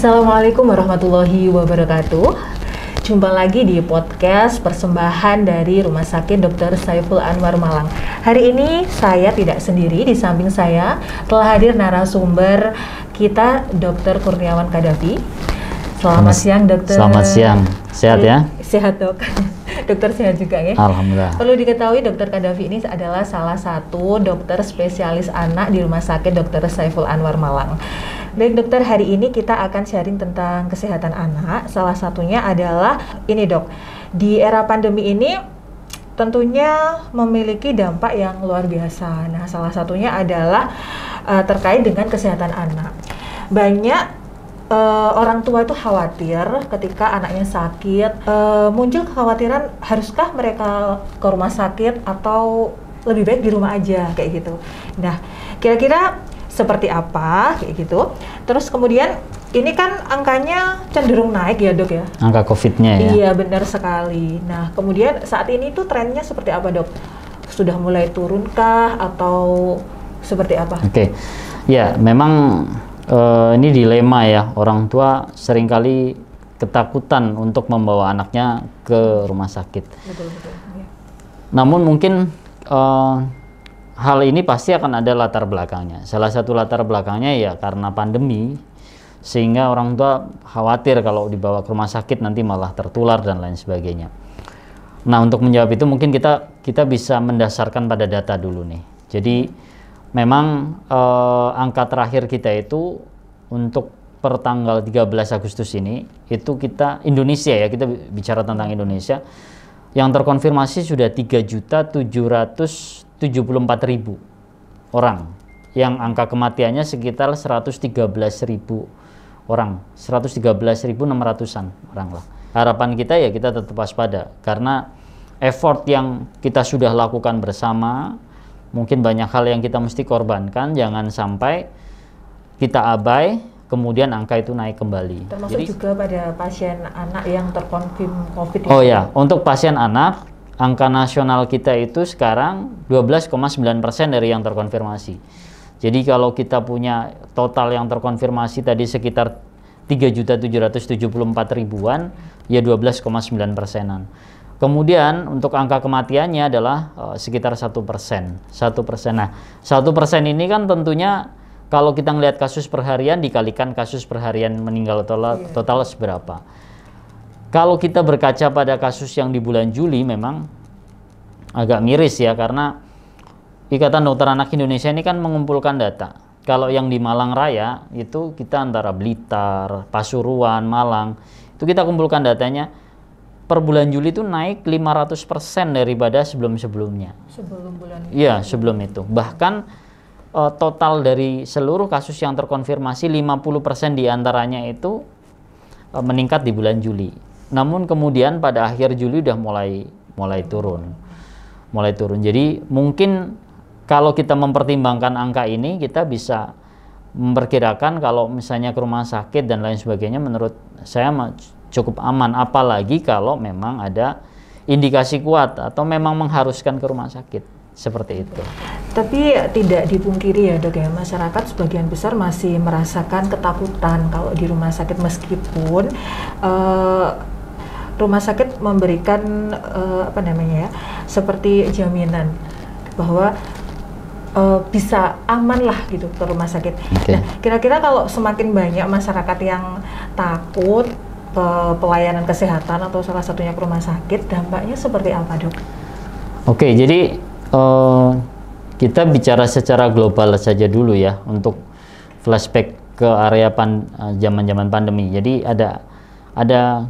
Assalamualaikum warahmatullahi wabarakatuh. Jumpa lagi di podcast persembahan dari Rumah Sakit Dr. Saiful Anwar Malang. Hari ini saya tidak sendiri, di samping saya telah hadir narasumber kita Dr. Kurniawan Kadafi. Selamat siang dokter. Selamat siang, sehat ya? Sehat dok. Dokter sehat juga ya? Alhamdulillah. Perlu diketahui Dr. Kadafi ini adalah salah satu dokter spesialis anak di Rumah Sakit Dr. Saiful Anwar Malang. Baik dokter, hari ini kita akan sharing tentang kesehatan anak. Salah satunya adalah ini dok, di era pandemi ini tentunya memiliki dampak yang luar biasa. Nah, salah satunya adalah terkait dengan kesehatan anak. Banyak orang tua itu khawatir ketika anaknya sakit, muncul kekhawatiran haruskah mereka ke rumah sakit atau lebih baik di rumah aja kayak gitu. Nah, kira-kira seperti apa kayak gitu. Terus kemudian ini kan angkanya cenderung naik ya dok ya? Angka COVID-nya ya? Iya benar sekali. Nah kemudian saat ini tuh trennya seperti apa dok? Sudah mulai turunkah atau seperti apa? Oke. Ya memang ini dilema ya, orang tua seringkali ketakutan untuk membawa anaknya ke rumah sakit. Betul. Ya. Namun mungkin hal ini pasti akan ada latar belakangnya. Salah satu latar belakangnya ya karena pandemi, sehingga orang tua khawatir kalau dibawa ke rumah sakit nanti malah tertular dan lain sebagainya. Nah untuk menjawab itu mungkin kita bisa mendasarkan pada data dulu nih. Jadi memang angka terakhir kita itu untuk per tanggal 13 Agustus ini, itu kita Indonesia ya, kita bicara tentang Indonesia, yang terkonfirmasi sudah 3.774.000 orang, yang angka kematiannya sekitar 113.000 orang, 113.600-an orang lah. Harapan kita ya kita tetap waspada, karena effort yang kita sudah lakukan bersama, mungkin banyak hal yang kita mesti korbankan, jangan sampai kita abai, kemudian angka itu naik kembali. Termasuk juga pada pasien anak yang terkonfirm COVID. Oh ya, untuk pasien anak, angka nasional kita itu sekarang 12,9% dari yang terkonfirmasi. Jadi kalau kita punya total yang terkonfirmasi tadi sekitar 3.774.000-an, ya 12,9%-an. Kemudian untuk angka kematiannya adalah sekitar 1%. 1%. Nah, 1% ini kan tentunya kalau kita melihat kasus per harian dikalikan kasus per harian meninggal total seberapa. Kalau kita berkaca pada kasus yang di bulan Juli memang agak miris ya, karena Ikatan Dokter Anak Indonesia ini kan mengumpulkan data. Kalau yang di Malang Raya itu kita antara Blitar, Pasuruan, Malang, itu kita kumpulkan datanya per bulan Juli itu naik 500% daripada sebelum-sebelumnya. Sebelum bulan itu? Iya, sebelum itu. Bahkan total dari seluruh kasus yang terkonfirmasi 50% diantaranya itu meningkat di bulan Juli. Namun kemudian pada akhir Juli udah mulai turun. Jadi mungkin kalau kita mempertimbangkan angka ini, kita bisa memperkirakan kalau misalnya ke rumah sakit dan lain sebagainya, menurut saya cukup aman, apalagi kalau memang ada indikasi kuat atau memang mengharuskan ke rumah sakit seperti itu. Tapi tidak dipungkiri ya dok ya, masyarakat sebagian besar masih merasakan ketakutan kalau di rumah sakit, meskipun rumah sakit memberikan seperti jaminan bahwa bisa aman lah gitu ke rumah sakit. Okay. Nah, kira-kira kalau semakin banyak masyarakat yang takut ke pelayanan kesehatan atau salah satunya ke rumah sakit, dampaknya seperti apa dok? Oke, jadi kita bicara secara global saja dulu ya, untuk flashback ke area zaman-zaman pandemi. Jadi ada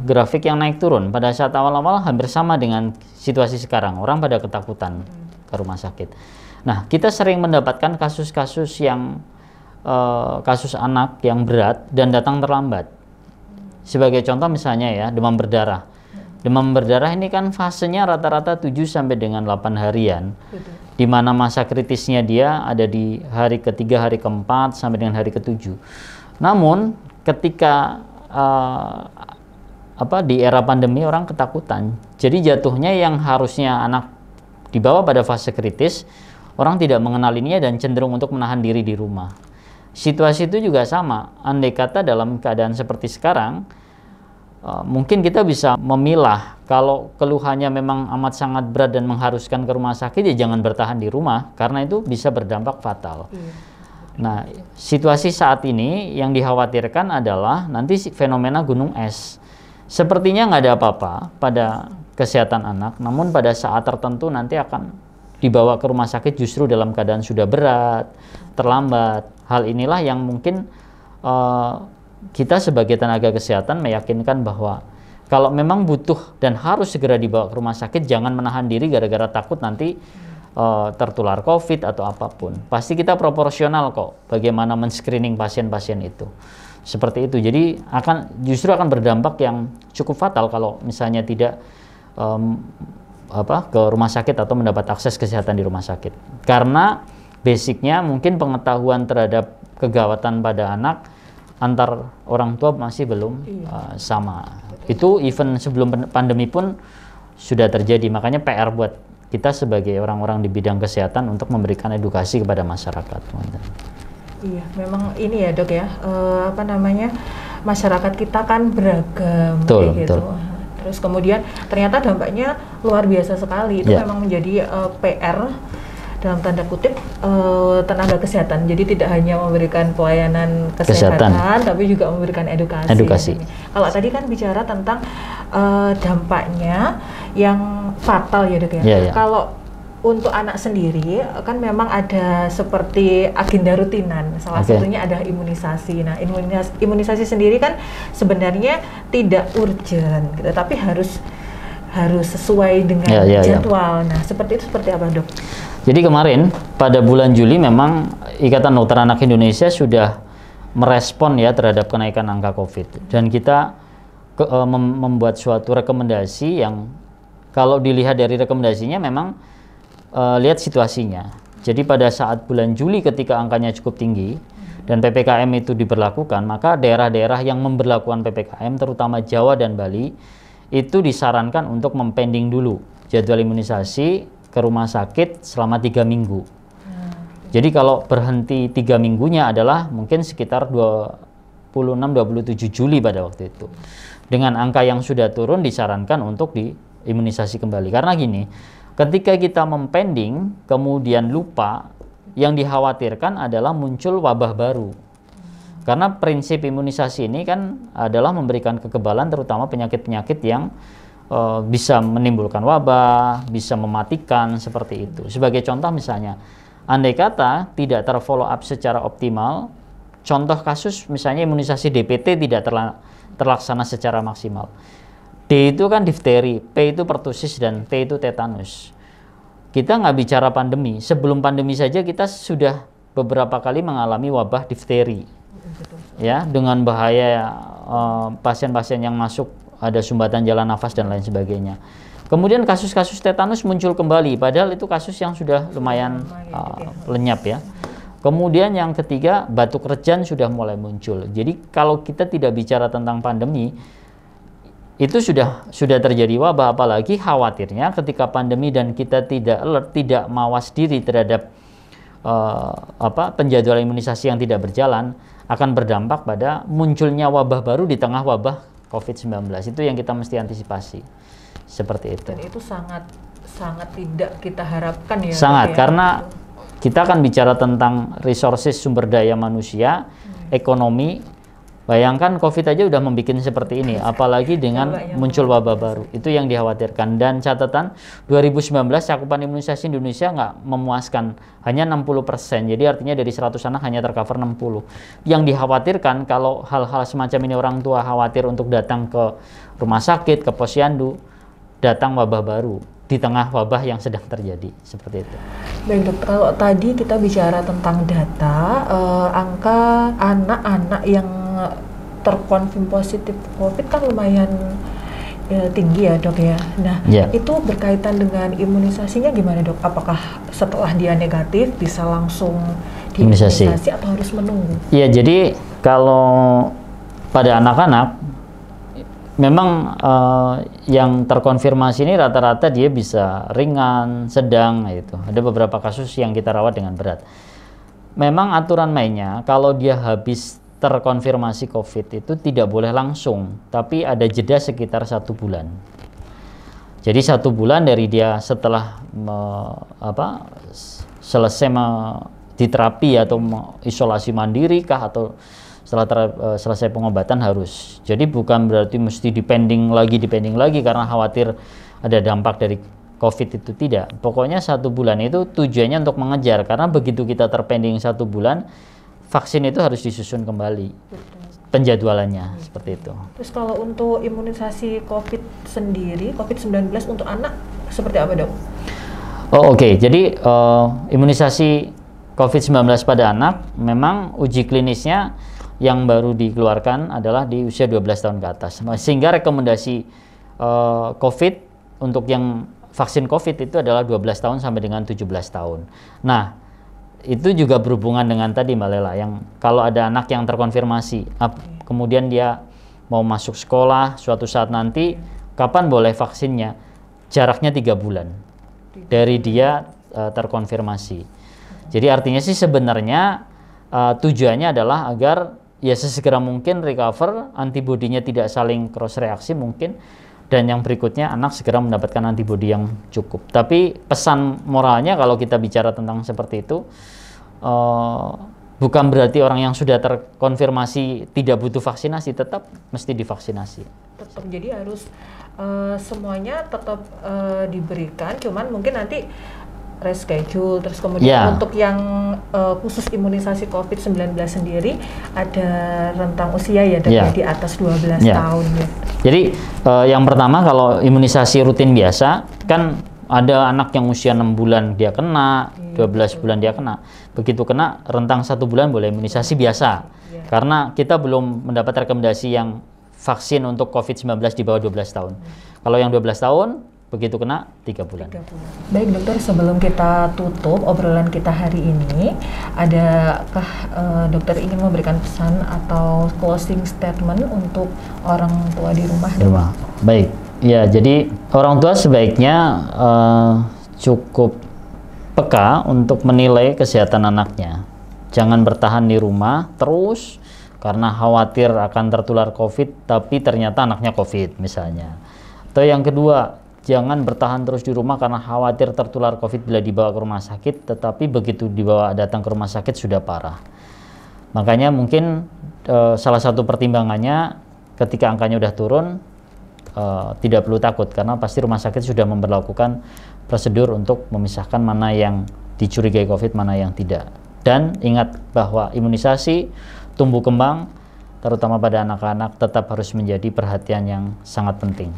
grafik yang naik turun. Pada saat awal-awal hampir sama dengan situasi sekarang, orang pada ketakutan ke rumah sakit. Nah, kita sering mendapatkan kasus-kasus yang kasus anak yang berat dan datang terlambat. Sebagai contoh misalnya ya, demam berdarah. Demam berdarah ini kan fasenya rata-rata 7 sampai dengan 8 harian. Di mana masa kritisnya dia ada di hari ketiga, hari keempat sampai dengan hari ketujuh. Namun ketika di era pandemi orang ketakutan. Jadi jatuhnya yang harusnya anak dibawa pada fase kritis, orang tidak mengenalinya dan cenderung untuk menahan diri di rumah. situasi itu juga sama. Andai kata dalam keadaan seperti sekarang, mungkin kita bisa memilah. Kalau keluhannya memang amat sangat berat dan mengharuskan ke rumah sakit, ya jangan bertahan di rumah, karena itu bisa berdampak fatal. Nah, situasi saat ini yang dikhawatirkan adalah nanti fenomena gunung es. Sepertinya nggak ada apa-apa pada kesehatan anak, namun pada saat tertentu nanti akan dibawa ke rumah sakit justru dalam keadaan sudah berat, terlambat. Hal inilah yang mungkin kita sebagai tenaga kesehatan meyakinkan bahwa kalau memang butuh dan harus segera dibawa ke rumah sakit, jangan menahan diri gara-gara takut nanti tertular COVID atau apapun. Pasti kita proporsional kok bagaimana men-screening pasien-pasien itu. Seperti itu. Jadi justru akan berdampak yang cukup fatal kalau misalnya tidak ke rumah sakit atau mendapat akses kesehatan di rumah sakit. Karena basicnya mungkin pengetahuan terhadap kegawatan pada anak antar orang tua masih belum sama. Itu even sebelum pandemi pun sudah terjadi. Makanya PR buat kita sebagai orang-orang di bidang kesehatan untuk memberikan edukasi kepada masyarakat. Iya, memang ini ya dok ya, masyarakat kita kan beragam, betul, gitu. Betul. Terus kemudian ternyata dampaknya luar biasa sekali. Itu memang menjadi PR dalam tanda kutip tenaga kesehatan. Jadi tidak hanya memberikan pelayanan kesehatan, tapi juga memberikan edukasi. Kalau tadi kan bicara tentang dampaknya yang fatal ya dok ya. Kalau untuk anak sendiri kan memang ada seperti agenda rutinan. Salah satunya ada imunisasi. Nah, imunisasi sendiri kan sebenarnya tidak urgent, gitu, tapi harus sesuai dengan jadwal. Nah, seperti apa dok? Jadi kemarin pada bulan Juli memang Ikatan Dokter Anak Indonesia sudah merespon ya terhadap kenaikan angka COVID, dan kita membuat suatu rekomendasi yang kalau dilihat dari rekomendasinya memang lihat situasinya. Jadi pada saat bulan Juli ketika angkanya cukup tinggi dan PPKM itu diberlakukan, maka daerah-daerah yang memberlakukan PPKM terutama Jawa dan Bali itu disarankan untuk mempending dulu jadwal imunisasi ke rumah sakit selama 3 minggu. Jadi kalau berhenti 3 minggunya adalah mungkin sekitar 26-27 Juli pada waktu itu. Dengan angka yang sudah turun disarankan untuk diimunisasi kembali. Karena gini, ketika kita mempending kemudian lupa, yang dikhawatirkan adalah muncul wabah baru. Karena prinsip imunisasi ini kan adalah memberikan kekebalan terutama penyakit-penyakit yang bisa menimbulkan wabah, bisa mematikan, seperti itu. Sebagai contoh misalnya, andai kata tidak terfollow up secara optimal, contoh kasus misalnya imunisasi DPT tidak terlaksana secara maksimal. D itu kan difteri, P itu pertusis, dan T itu tetanus. Kita nggak bicara pandemi, sebelum pandemi saja kita sudah beberapa kali mengalami wabah difteri. Ya, dengan bahaya pasien-pasien yang masuk ada sumbatan jalan nafas dan lain sebagainya. Kemudian kasus-kasus tetanus muncul kembali, padahal itu kasus yang sudah lumayan lenyap ya. Kemudian yang ketiga, batuk rejan sudah mulai muncul. Jadi kalau kita tidak bicara tentang pandemi, itu sudah terjadi wabah, apalagi khawatirnya ketika pandemi dan kita tidak alert, tidak mawas diri terhadap penjadwalan imunisasi yang tidak berjalan, akan berdampak pada munculnya wabah baru di tengah wabah COVID-19. Itu yang kita mesti antisipasi. Seperti itu. Dan itu sangat tidak kita harapkan ya. Sangat, karena kita akan bicara tentang resources, sumber daya manusia, ekonomi. Bayangkan COVID aja udah membuat seperti ini, apalagi dengan muncul wabah baru. Itu yang dikhawatirkan. Dan catatan 2019 cakupan imunisasi Indonesia nggak memuaskan, hanya 60%. Jadi artinya dari 100 anak hanya tercover 60. Yang dikhawatirkan kalau hal-hal semacam ini orang tua khawatir untuk datang ke rumah sakit, ke posyandu, datang wabah baru di tengah wabah yang sedang terjadi, seperti itu. Baik dokter, kalau tadi kita bicara tentang data, angka anak-anak yang terkonfirmasi positif COVID kan lumayan tinggi ya dok ya. Nah itu berkaitan dengan imunisasinya gimana dok? Apakah setelah dia negatif bisa langsung diimunisasi atau harus menunggu? Iya, jadi kalau pada anak-anak memang yang terkonfirmasi ini rata-rata dia bisa ringan, sedang, gitu. Ada beberapa kasus yang kita rawat dengan berat. memang aturan mainnya kalau dia habis terkonfirmasi COVID itu tidak boleh langsung, tapi ada jeda sekitar 1 bulan. Jadi 1 bulan dari dia setelah selesai di terapi atau isolasi mandiri kah, atau setelah selesai pengobatan harus. Jadi bukan berarti mesti dipending lagi karena khawatir ada dampak dari COVID itu, tidak. Pokoknya 1 bulan itu tujuannya untuk mengejar, karena begitu kita terpending 1 bulan, vaksin itu harus disusun kembali. Penjadwalannya seperti itu. Terus kalau untuk imunisasi COVID-19 untuk anak seperti apa, Dok? Oke. Jadi imunisasi COVID-19 pada anak memang uji klinisnya yang baru dikeluarkan adalah di usia 12 tahun ke atas. Sehingga rekomendasi COVID untuk yang vaksin COVID itu adalah 12 tahun sampai dengan 17 tahun. Nah, itu juga berhubungan dengan tadi Mbak Lela, yang kalau ada anak yang terkonfirmasi, kemudian dia mau masuk sekolah suatu saat nanti, kapan boleh vaksinnya? Jaraknya 3 bulan dari dia terkonfirmasi. Jadi artinya sih sebenarnya tujuannya adalah agar ya sesegera mungkin recover, antibodinya tidak saling cross reaksi mungkin, dan yang berikutnya anak segera mendapatkan antibodi yang cukup. Tapi pesan moralnya kalau kita bicara tentang seperti itu, bukan berarti orang yang sudah terkonfirmasi tidak butuh vaksinasi, tetap mesti divaksinasi. Tetap, jadi harus semuanya tetap diberikan, cuman mungkin nanti reschedule. Terus kemudian untuk yang khusus imunisasi COVID-19 sendiri ada rentang usia ya, di atas 12 tahun ya. Jadi yang pertama, kalau imunisasi rutin biasa kan ada anak yang usia 6 bulan dia kena, 12 bulan dia kena. Begitu kena, rentang 1 bulan boleh imunisasi biasa. Karena kita belum mendapat rekomendasi yang vaksin untuk COVID-19 di bawah 12 tahun. Kalau yang 12 tahun, begitu kena 3 bulan. Baik dokter, sebelum kita tutup obrolan kita hari ini, adakah dokter ingin memberikan pesan atau closing statement untuk orang tua di rumah? Baik, ya, jadi orang tua sebaiknya cukup peka untuk menilai kesehatan anaknya. Jangan bertahan di rumah terus karena khawatir akan tertular COVID, tapi ternyata anaknya COVID misalnya. Atau yang kedua, jangan bertahan terus di rumah karena khawatir tertular COVID bila dibawa ke rumah sakit, tetapi begitu datang ke rumah sakit sudah parah. Makanya mungkin salah satu pertimbangannya ketika angkanya udah turun, tidak perlu takut karena pasti rumah sakit sudah memberlakukan prosedur untuk memisahkan mana yang dicurigai COVID, mana yang tidak. Dan ingat bahwa imunisasi tumbuh kembang, terutama pada anak-anak, tetap harus menjadi perhatian yang sangat penting.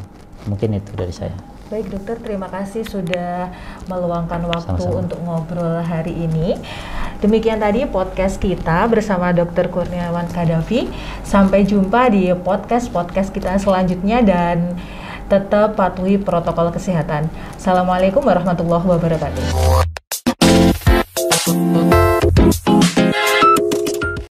Mungkin itu dari saya. Baik dokter, terima kasih sudah meluangkan waktu Sama-sama untuk ngobrol hari ini. Demikian tadi podcast kita bersama Dr. Kurniawan Kadafi. Sampai jumpa di podcast kita selanjutnya dan tetap patuhi protokol kesehatan. Assalamualaikum warahmatullahi wabarakatuh.